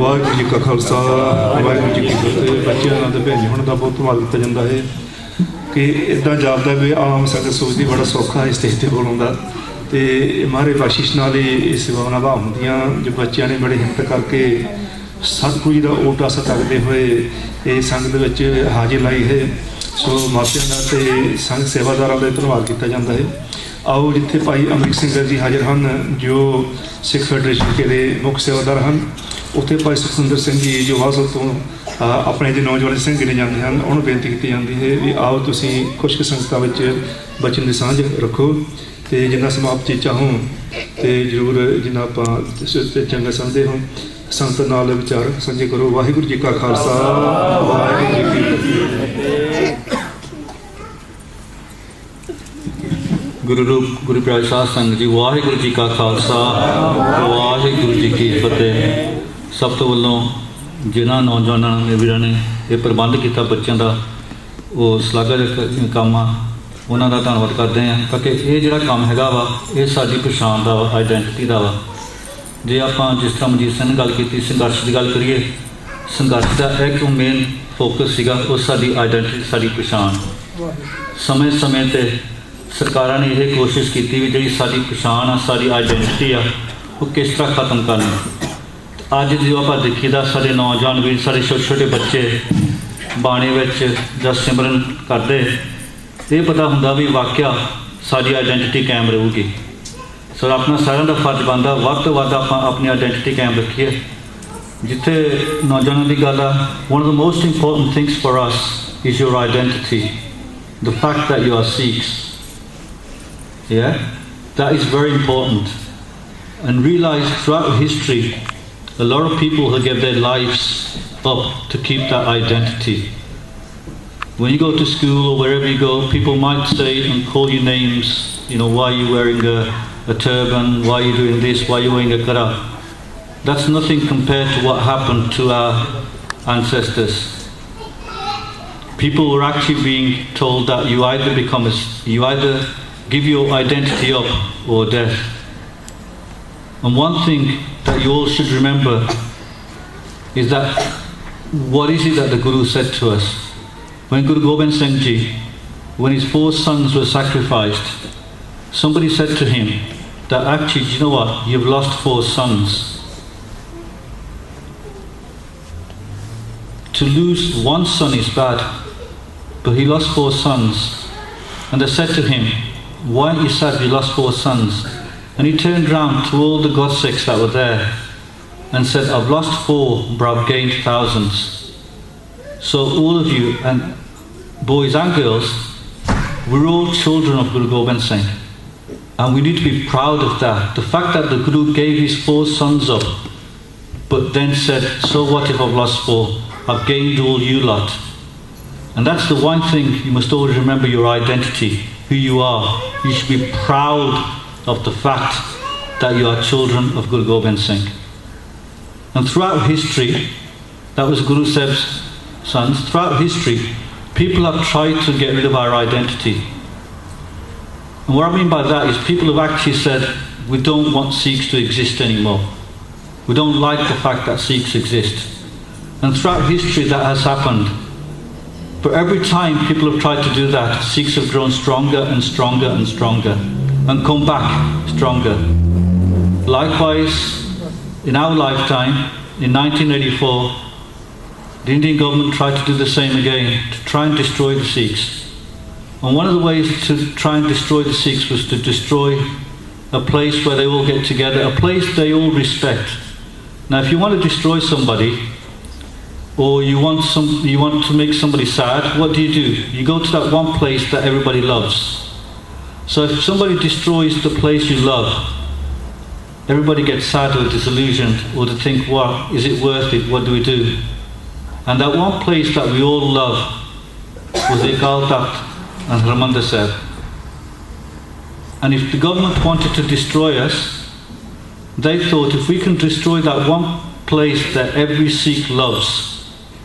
वाहिगुरू जी का खालसा वाहिगुरू जी की फतेह। बच्चों का भैन होने का बहुत धन्यवाद दिता जाता है कि इदा जापदा भी आम संगत सोचती बड़ा सौखा है स्टेज के कोल आउंदा ते महाराज बख्शिश नाल ही सेवावां निभा होंदियां जो बच्चों ने बड़े हिम्मत करके सतगुरू जी का ओट आस तकते हुए ये संगत विच हाजिर लाई है। सो मापियां का ते संघ सेवादारां का धन्यवाद किया जाता है। आओ जिथे भाई अमरीक सिंह जी हाजिर हैं जो सिख फैडरेशन के मुख्य सेवादार हैं, उत्थे भाई सुखविंदर सिंह जी जो वासल तो अपने जो नौजवान सिंह गिने जाते हैं उन्होंने बेनती की जाती है भी आओ तुसीं खुश संगतां विच बचन की सांझ रखो। तो ਤੇ ਜਿੰਨਾ ਸਮਾਪਤੀ ਚਾਹੂੰ ਤੇ ਜ਼ਰੂਰ ਜਿੰਨਾ ਆਪਾਂ ਚੰਗਾ ਸਮਝਦੇ ਹੋ ਸੰਤ ਨਾਲ ਵਿਚਾਰ ਸਾਂਝੇ ਕਰੋ। ਵਾਹਿਗੁਰੂ ਜੀ ਕਾ ਖਾਲਸਾ, ਵਾਹਿਗੁਰੂ ਜੀ ਕੀ ਫਤਿਹ। गुरु रूप गुरु प्यारे साध संगत जी, वाहिगुरू जी का खालसा, वाहिगुरू जी की फतेह। सब तो वालों जिन्होंने नौजवानों ने वीरों ने यह प्रबंध किया बच्चों का, वो शलाघाजनक काम आ, उन्हों का धन्यवाद करते हैं क्योंकि ये जोड़ा काम है वा ये साडी पछाण का वा, आइडेंटिटी का वा। जे आप जिस तरह मजीत सिंह ने गल की संघर्ष की गल करिए, संघर्ष का एक मेन फोकस सीगा वो साडी आइडेंटिटी, साडी पछाण। समय समय पर सरकारों ने यह कोशिश की भी जी साड़ी पछाण आ, साड़ी आइडेंटिटी आ, वो किस तरह खत्म करनी। अज जो आप देखीदा सारे नौजवान भी, सारे छोटे छोटे बच्चे बाणे या सिमरन करते, ये पता होंदा भी वाकया साड़ी आइडेंटिटी कायम रहूगी। सो अपना सारों का फर्ज बनता वध तो वध आप अपनी आइडेंटिटी कायम रखिए। जिथे नौजवानों की गल आ, one of the most important things for us is your identity, the fact that you are Sikhs. Yeah, that is very important. And realize throughout history, a lot of people who give their lives up to keep that identity. When you go to school or wherever you go, people might say and call you names. You know, why are you wearing a turban? Why are you doing this? Why are you wearing a kara? That's nothing compared to what happened to our ancestors. People were actually being told that you either give your identity up or death. And one thing that you all should remember is that what is it that the Guru said to us? When Guru Gobind Singh Ji, when his 4 sons were sacrificed, somebody said to him that actually, you know what, you've lost 4 sons. To lose 1 son is bad, but he lost 4 sons. And they said to him, why aren't you sad you lost 4 sons? And he turned round to all the godsicks that were there and said, I've lost 4, but I've gained thousands. So all of you, and boys and girls, we're all children of Guru Gobind Singh. And we need to be proud of that. The fact that the Guru gave his 4 sons up, but then said, so what if I've lost 4? I've gained all you lot. And that's the one thing you must always remember, your identity, who you are. You should be proud of the fact that you are children of Guru Gobind Singh. And throughout history, that was Guru Sahib's sons, throughout history, people have tried to get rid of our identity. And what I mean by that is people have actually said, we don't want Sikhs to exist anymore. We don't like the fact that Sikhs exist. And throughout history that has happened. But every time people have tried to do that, Sikhs have grown stronger and stronger and stronger and come back stronger. Likewise, in our lifetime, in 1984, the Indian government tried to do the same again, to try and destroy the Sikhs. And one of the ways to try and destroy the Sikhs was to destroy a place where they all get together, a place they all respect. Now if you want to destroy somebody, or you want to make somebody sad, what do? You go to that one place that everybody loves. So if somebody destroys the place you love, everybody gets sad or disillusioned, or to think, well, is it worth it? What do we do? And that one place that we all love was Akal Takht and Harmandir Sahib. And if the government wanted to destroy us, they thought if we can destroy that one place that every Sikh loves,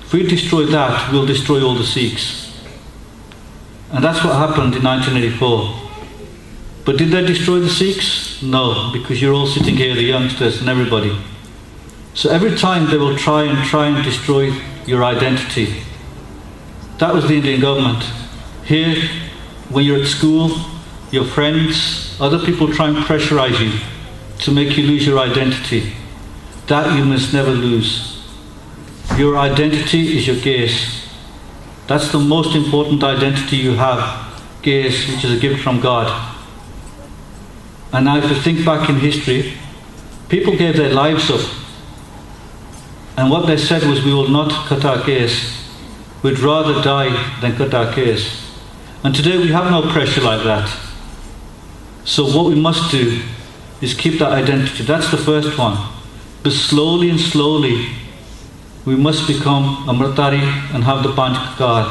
if we destroy that, we'll destroy all the Sikhs. And that's what happened in 1984. But did they destroy the Sikhs? No, because you're all sitting here, the youngsters and everybody. So every time they will try and destroy your identity. That was the Indian government. Here, when you're at school, your friends, other people try and pressurize you to make you lose your identity. That you must never lose. Your identity is your gaze. That's the most important identity you have, gaze, which is a gift from God. And now if you think back in history, people gave their lives up. And what they said was, we will not cut our gaze. We'd rather die than cut our gaze. And today we have no pressure like that. So what we must do is keep that identity. That's the first one. But slowly and slowly, we must become Amritari and have the Panch Kakar.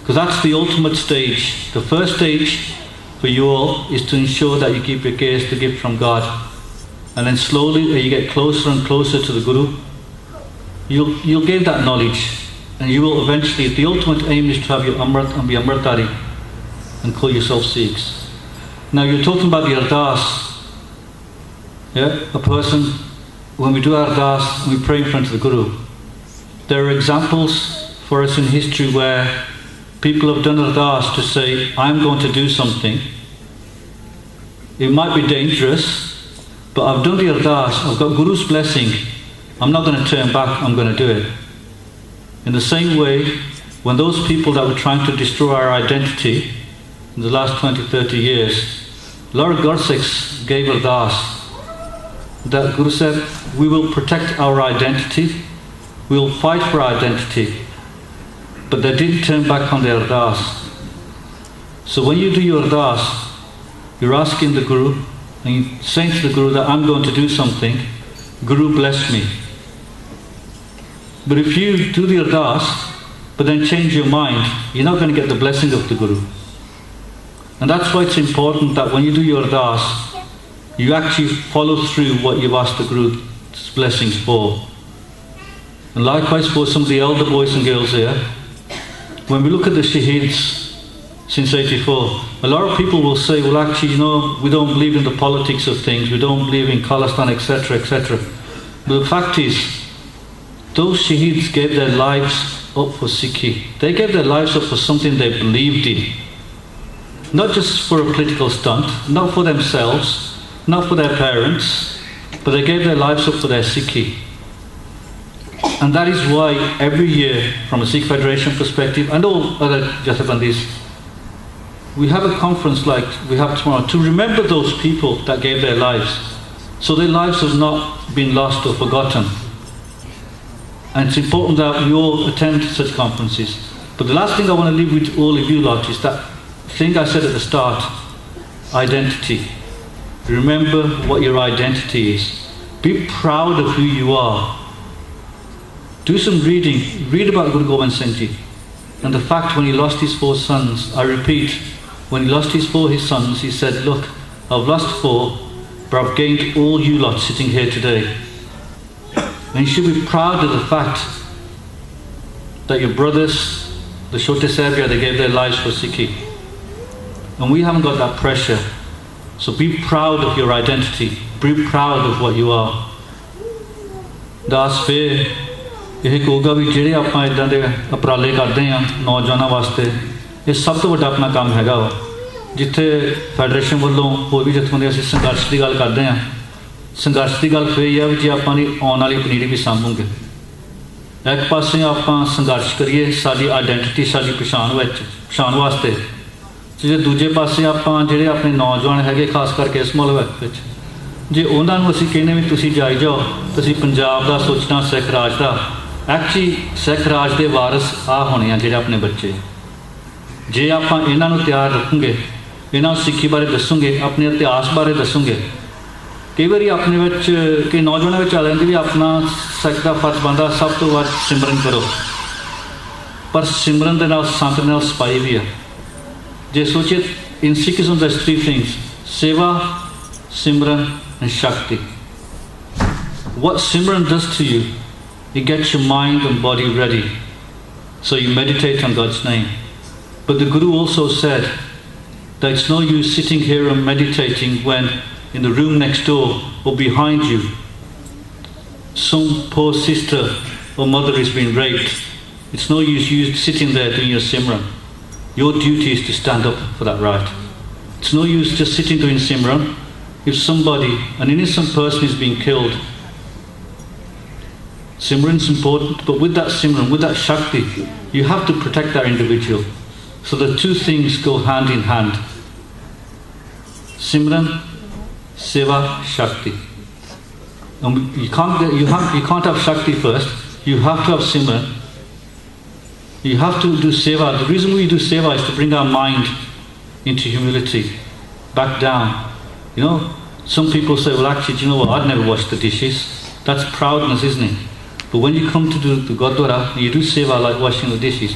Because that's the ultimate stage. The first stage for you all is to ensure that you keep your gaze the gift from God. And then slowly, as you get closer and closer to the Guru, you'll gain that knowledge. And you will eventually, the ultimate aim is to have your Amrit and be Amritari and call yourself Sikhs. Now you're talking about the Ardas. Yeah? A person, when we do Ardas, we pray in front of the Guru. There are examples for us in history where people have done Ardas to say, I'm going to do something. It might be dangerous, but I've done the Ardas, I've got Guru's blessing, I'm not going to turn back, I'm going to do it. In the same way, when those people that were trying to destroy our identity in the last 20, 30 years, Lord Gursikhs gave Ardas. That Guru said, we will protect our identity, we will fight for our identity, but they didn't turn back on their Ardas. So when you do your Ardas, you're asking the Guru, and you're saying to the Guru that I'm going to do something, Guru bless me. But if you do the Ardas, but then change your mind, you're not going to get the blessing of the Guru. And that's why it's important that when you do your Ardas, you actually follow through what you've asked the Guru's blessings for. And likewise for some of the elder boys and girls here, when we look at the Shaheeds since 84, a lot of people will say, well actually, we don't believe in the politics of things, we don't believe in Khalistan, etc., etc. But the fact is, those Shaheeds gave their lives up for Sikhi. They gave their lives up for something they believed in. Not just for a political stunt, not for themselves, not for their parents, but they gave their lives up for their Sikhi. And that is why every year, from a Sikh Federation perspective, and all other Jathebandis, we have a conference like we have tomorrow to remember those people that gave their lives, so their lives have not been lost or forgotten. And it's important that we all attend such conferences. But the last thing I want to leave with all of you lot is that thing I said at the start, identity. Remember what your identity is. Be proud of who you are. Do some reading. Read about Guru Gobind Singh Ji. And the fact when he lost his 4 sons, I repeat, when he lost his 4 sons, he said, look, I've lost 4, but I've gained all you lot sitting here today. And you should be proud of the fact that your brothers, the Chote Sahibya, they gave their lives for Sikhi. And we haven't got that pressure. So be proud of your identity. Be proud of what you are. Das fe ਇਹ ਕਹੂਗਾ ਵੀ ਜਿਹੜੇ ਆਪਾਂ ਇਦਾਂ ਦੇ ਉਪਰਾਲੇ ਕਰਦੇ ਹਾਂ ਨੌਜਵਾਨਾਂ ਵਾਸਤੇ ਇਹ ਸਭ ਤੋਂ ਵੱਡਾ ਆਪਣਾ ਕੰਮ ਹੈਗਾ ਵਾ ਜਿੱਥੇ ਫੈਡਰੇਸ਼ਨ ਵੱਲੋਂ ਹੋਰ ਵੀ ਜਥੇਬੰਦੀਆਂ ਅਸੀਂ ਸੰਘਰਸ਼ ਦੀ ਗੱਲ ਕਰਦੇ ਹਾਂ ਸੰਘਰਸ਼ ਦੀ ਗੱਲ ਫਿਰ ਇਹ ਆ ਵੀ ਜੇ ਆਪਾਂ ਨੇ ਆਉਣ ਵਾਲੀ ਪਨੀਰੀ ਵੀ ਸਾਂਭੂਗੇ ਇੱਕ ਪਾਸੇ ਆਪਾਂ ਸੰਘਰਸ਼ ਕਰੀਏ ਸਾਡੀ ਆਇਡੈਂਟੀਟੀ ਸਾਡੀ ਪਛਾਣ ਵਾਸਤੇ ਜੇ ਦੂਜੇ ਪਾਸੇ ਆਪਾਂ ਜਿਹੜੇ ਆਪਣੇ ਨੌਜਵਾਨ ਹੈਗੇ ਖਾਸ ਕਰਕੇ ਇਸ ਮੁਲਕ ਵਿੱਚ ਜੇ ਉਹਨਾਂ ਨੂੰ ਅਸੀਂ ਕਹਿੰਦੇ ਵੀ ਤੁਸੀਂ ਜਾਈ ਜਾਓ ਤੁਸੀਂ ਪੰਜਾਬ ਦਾ ਸੋਚਣਾ ਸਿੱਖ ਰਾਜ ਦਾ ਐਕਚੁਅਲੀ ਸਿੱਖ ਰਾਜ ਦੇ ਵਾਰਿਸ ਆ ਹੋਣੇ ਆ ਜਿਹੜੇ ਆਪਣੇ ਬੱਚੇ ਜੇ ਆਪਾਂ ਇਹਨਾਂ ਨੂੰ ਤਿਆਰ ਰੱਖਾਂਗੇ ਇਹਨਾਂ ਨੂੰ ਸਿੱਖੀ ਬਾਰੇ ਦੱਸੂਗੇ ਆਪਣੇ ਇਤਿਹਾਸ ਬਾਰੇ ਦੱਸੂਗੇ ਕਈ ਵਾਰੀ ਆਪਣੇ ਵਿੱਚ ਕਈ ਨੌਜਵਾਨਾਂ ਵਿੱਚ ਆ ਜਾਂਦੀ ਵੀ ਆਪਣਾ ਸਿੱਖ ਦਾ ਫਰਜ਼ ਬਣਦਾ ਸਭ ਤੋਂ ਵੱਧ ਸਿਮਰਨ ਕਰੋ ਪਰ ਸਿਮਰਨ ਦੇ ਨਾਲ ਸੰਤ ਨਾਲ ਸਫਾਈ ਵੀ ਆ ਜੇ ਸੋਚੀਏ in Sikhism there's 3 things seva, simran and shakti. What simran does to you, it gets your mind and body ready so you meditate on God's name. But the Guru also said that it's no use sitting here and meditating when in the room next door or behind you some poor sister or mother is being raped. It's no use you sitting there doing your simran. Your duty is to stand up for that right. It's no use just sitting doing simran. If somebody, an innocent person is being killed, simran is important, but with that simran, with that shakti, you have to protect that individual. So the 2 things go hand in hand. Simran, seva, shakti. And you can't have shakti first, you have to have simran. You have to do seva. The reason we do seva is to bring our mind into humility, back down. You know, some people say, well, actually, do you know what? I'd never wash the dishes. That's proudness, isn't it? But when you come to do the Gurdwara, you do seva like washing the dishes.